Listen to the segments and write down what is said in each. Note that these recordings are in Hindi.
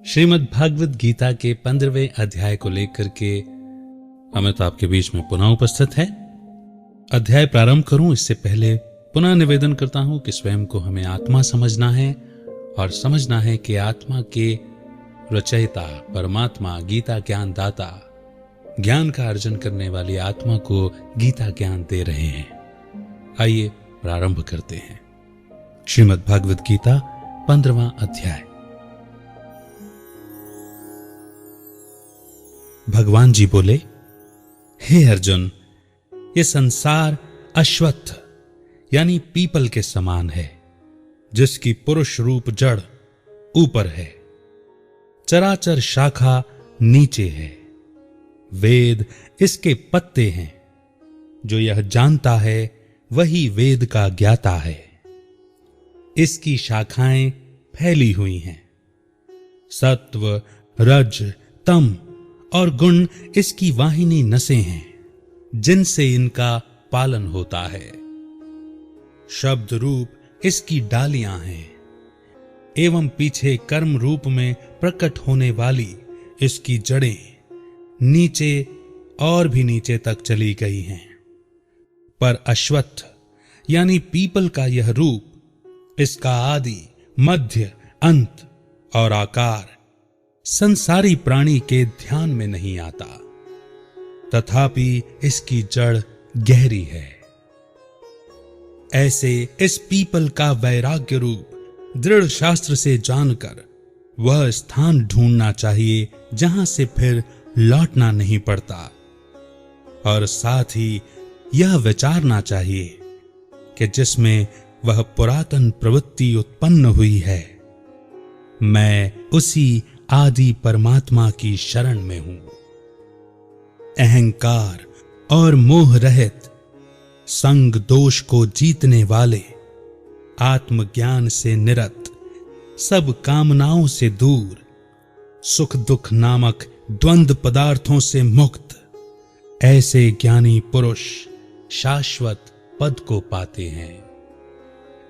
श्रीमद् भागवत गीता के 15वें अध्याय को लेकर के अमित आपके बीच में पुनः उपस्थित है। अध्याय प्रारंभ करूं इससे पहले पुनः निवेदन करता हूं कि स्वयं को हमें आत्मा समझना है और समझना है कि आत्मा के रचयिता परमात्मा गीता ज्ञान दाता ज्ञान का अर्जन करने वाली आत्मा को गीता ज्ञान दे रहे हैं। आइए प्रारंभ करते हैं। श्रीमद् भागवत गीता 15वां अध्याय। भगवान जी बोले, हे अर्जुन, ये संसार अश्वत्थ यानी पीपल के समान है, जिसकी पुरुष रूप जड़ ऊपर है, चराचर शाखा नीचे है, वेद इसके पत्ते हैं। जो यह जानता है वही वेद का ज्ञाता है। इसकी शाखाएं फैली हुई हैं। सत्व, रज, तम और गुण इसकी वाहिनी नसें हैं, जिनसे इनका पालन होता है। शब्द रूप इसकी डालियां हैं एवं पीछे कर्म रूप में प्रकट होने वाली इसकी जड़ें नीचे और भी नीचे तक चली गई हैं। पर अश्वत्थ यानी पीपल का यह रूप, इसका आदि, मध्य, अंत और आकार संसारी प्राणी के ध्यान में नहीं आता, तथापि इसकी जड़ गहरी है। ऐसे इस पीपल का वैराग्य रूप दृढ़ शास्त्र से जानकर वह स्थान ढूंढना चाहिए जहां से फिर लौटना नहीं पड़ता, और साथ ही यह विचारना चाहिए कि जिसमें वह पुरातन प्रवृत्ति उत्पन्न हुई है, मैं उसी आदि परमात्मा की शरण में हूं। अहंकार और मोह रहित, संग दोष को जीतने वाले, आत्मज्ञान से निरत, सब कामनाओं से दूर, सुख दुख नामक द्वंद्व पदार्थों से मुक्त, ऐसे ज्ञानी पुरुष शाश्वत पद को पाते हैं।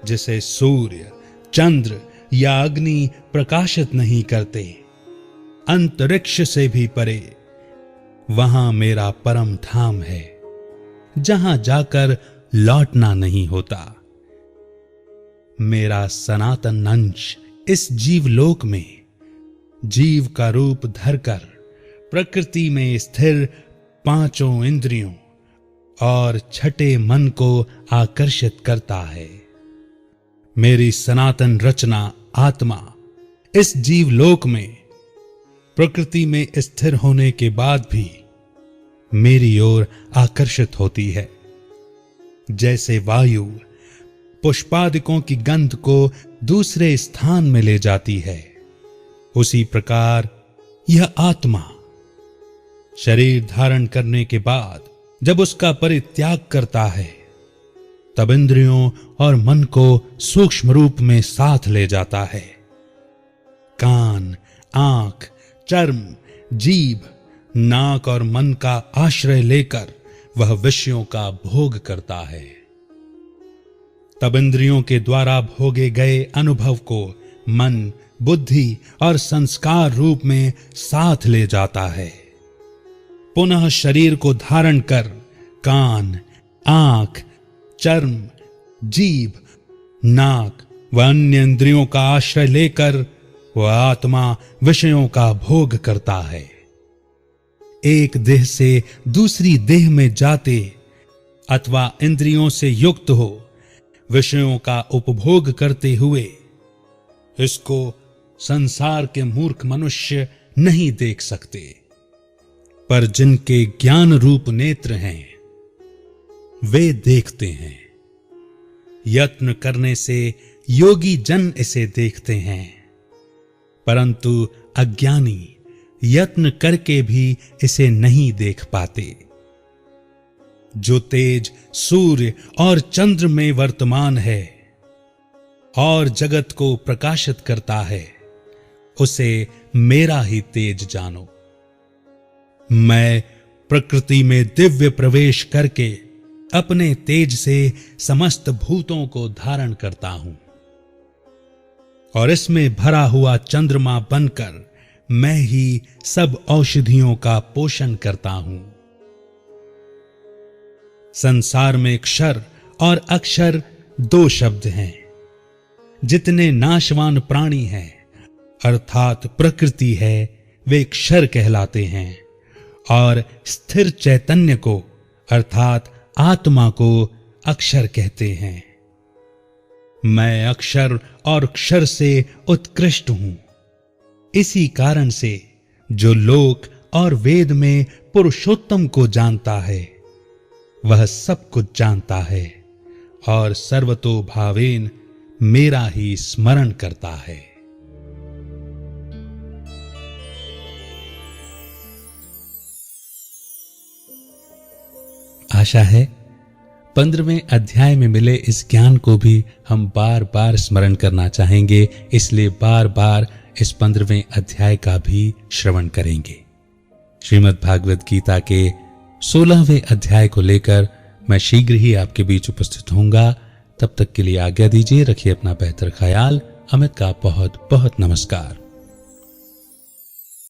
जिसे सूर्य, चंद्र या अग्नि प्रकाशित नहीं करते, अंतरिक्ष से भी परे वहां मेरा परम धाम है, जहां जाकर लौटना नहीं होता। मेरा सनातन अंश इस जीवलोक में जीव का रूप धरकर प्रकृति में स्थिर पांचों इंद्रियों और छठे मन को आकर्षित करता है। मेरी सनातन रचना आत्मा इस जीवलोक में प्रकृति में स्थिर होने के बाद भी मेरी ओर आकर्षित होती है। जैसे वायु पुष्पादिकों की गंध को दूसरे स्थान में ले जाती है, उसी प्रकार यह आत्मा शरीर धारण करने के बाद जब उसका परित्याग करता है, तब इंद्रियों और मन को सूक्ष्म रूप में साथ ले जाता है। कान, आंख, चर्म, जीभ, नाक और मन का आश्रय लेकर वह विषयों का भोग करता है। तब इंद्रियों के द्वारा भोगे गए अनुभव को मन, बुद्धि और संस्कार रूप में साथ ले जाता है। पुनः शरीर को धारण कर कान, आंख, चर्म, जीभ, नाक व अन्य इंद्रियों का आश्रय लेकर वह आत्मा विषयों का भोग करता है। एक देह से दूसरी देह में जाते अथवा इंद्रियों से युक्त हो विषयों का उपभोग करते हुए इसको संसार के मूर्ख मनुष्य नहीं देख सकते, पर जिनके ज्ञान रूप नेत्र हैं वे देखते हैं। यत्न करने से योगी जन इसे देखते हैं, परंतु अज्ञानी यत्न करके भी इसे नहीं देख पाते। जो तेज सूर्य और चंद्र में वर्तमान है और जगत को प्रकाशित करता है, उसे मेरा ही तेज जानो। मैं प्रकृति में दिव्य प्रवेश करके अपने तेज से समस्त भूतों को धारण करता हूं और इसमें भरा हुआ चंद्रमा बनकर मैं ही सब औषधियों का पोषण करता हूं। संसार में क्षर और अक्षर दो शब्द हैं। जितने नाशवान प्राणी हैं अर्थात प्रकृति है, वे क्षर कहलाते हैं और स्थिर चैतन्य को अर्थात आत्मा को अक्षर कहते हैं। मैं अक्षर और क्षर से उत्कृष्ट हूं। इसी कारण से जो लोक और वेद में पुरुषोत्तम को जानता है वह सब कुछ जानता है और सर्वतो भावेन मेरा ही स्मरण करता है। आशा है 15वें अध्याय में मिले इस ज्ञान को भी हम बार बार स्मरण करना चाहेंगे, इसलिए बार बार इस 15वें अध्याय का भी श्रवण करेंगे। श्रीमद् भागवत गीता के 16वें अध्याय को लेकर मैं शीघ्र ही आपके बीच उपस्थित होऊंगा। तब तक के लिए आज्ञा दीजिए। रखिए अपना बेहतर ख्याल। अमित का बहुत बहुत नमस्कार।